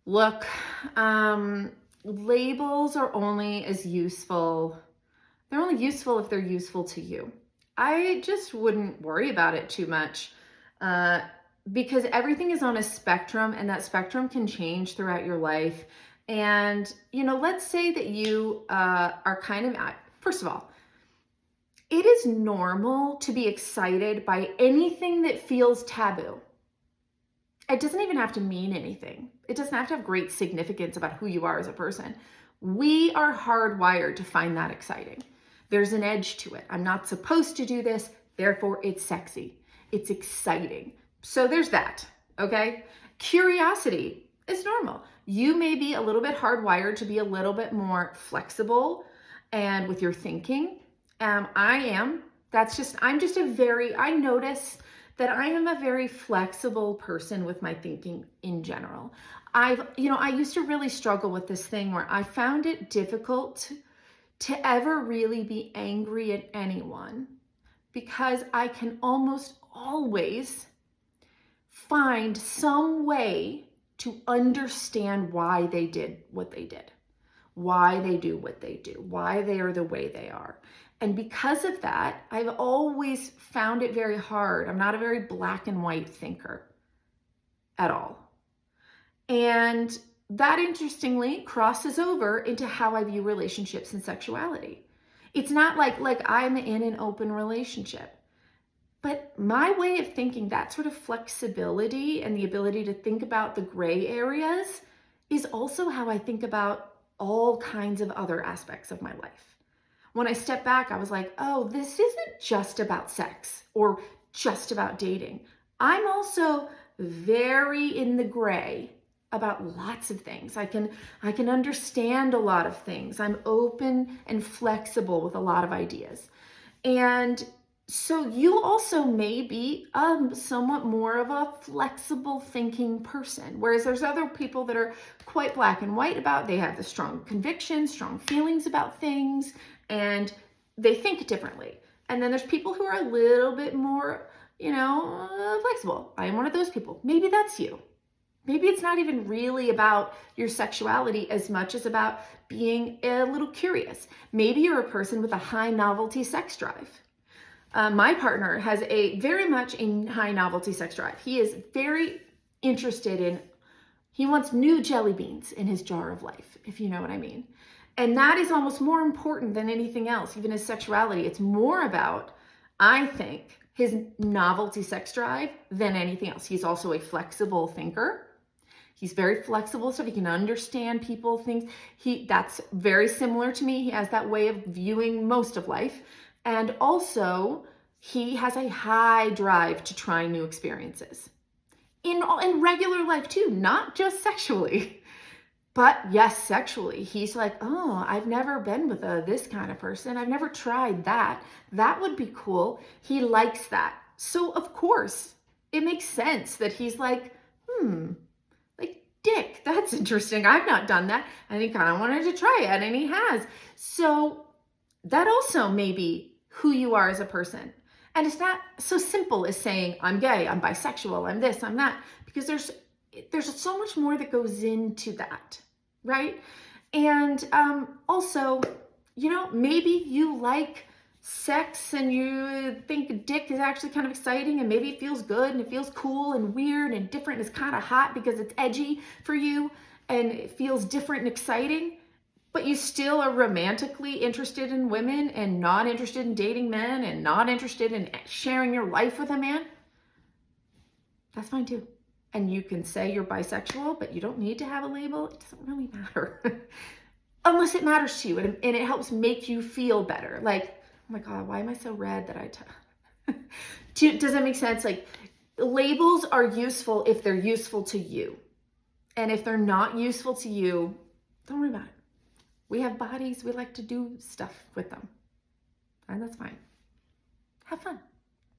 Look, labels are only as useful. They're only useful if they're useful to you. I just wouldn't worry about it too much because everything is on a spectrum, and that spectrum can change throughout your life. And, let's say that you are kind of, first of all, it is normal to be excited by anything that feels taboo. It doesn't even have to mean anything. It doesn't have to have great significance about who you are as a person. We are hardwired to find that exciting. There's an edge to it. I'm not supposed to do this, therefore it's sexy. It's exciting. So there's that, okay? Curiosity is normal. You may be a little bit hardwired to be a little bit more flexible and with your thinking. I am. I notice that I am a very flexible person with my thinking in general. I used to really struggle with this thing where I found it difficult to ever really be angry at anyone because I can almost always find some way to understand why they did what they did, why they do what they do, why they are the way they are. And because of that, I've always found it very hard. I'm not a very black and white thinker at all. And that, interestingly, crosses over into how I view relationships and sexuality. It's not like I'm in an open relationship. But my way of thinking, that sort of flexibility and the ability to think about the gray areas, is also how I think about all kinds of other aspects of my life. When I stepped back, I was like, oh, this isn't just about sex or just about dating. I'm also very in the gray about lots of things. I can understand a lot of things. I'm open and flexible with a lot of ideas. And so you also may be somewhat more of a flexible thinking person, whereas there's other people that are quite black and white about, they have the strong convictions, strong feelings about things, and they think differently. And then there's people who are a little bit more, flexible. I am one of those people. Maybe that's you. Maybe it's not even really about your sexuality as much as about being a little curious. Maybe you're a person with a high novelty sex drive. My partner has very much a high novelty sex drive. He is very interested he wants new jelly beans in his jar of life, if you know what I mean. And that is almost more important than anything else, even his sexuality. It's more about, I think, his novelty sex drive than anything else. He's also a flexible thinker. He's very flexible, so he can understand people, things. That's very similar to me. He has that way of viewing most of life. And also, he has a high drive to try new experiences. In regular life too, not just sexually. But yes, sexually. He's like, oh, I've never been with this kind of person. I've never tried that. That would be cool. He likes that. So of course, it makes sense that he's like, dick, that's interesting. I've not done that. And he kind of wanted to try it, and he has. So that also may be who you are as a person. And it's not so simple as saying, I'm gay, I'm bisexual, I'm this, I'm that, because there's so much more that goes into that, right? And also, maybe you like sex and you think dick is actually kind of exciting, and maybe it feels good and it feels cool and weird and different and it's kind of hot because it's edgy for you and it feels different and exciting, but you still are romantically interested in women and not interested in dating men and not interested in sharing your life with a man. That's fine too. And you can say you're bisexual, but you don't need to have a label. It doesn't really matter. Unless it matters to you and it helps make you feel better. Like, oh my God, why am I so red that does that make sense? Like, labels are useful if they're useful to you. And if they're not useful to you, don't worry about it. We have bodies, we like to do stuff with them. And that's fine. Have fun.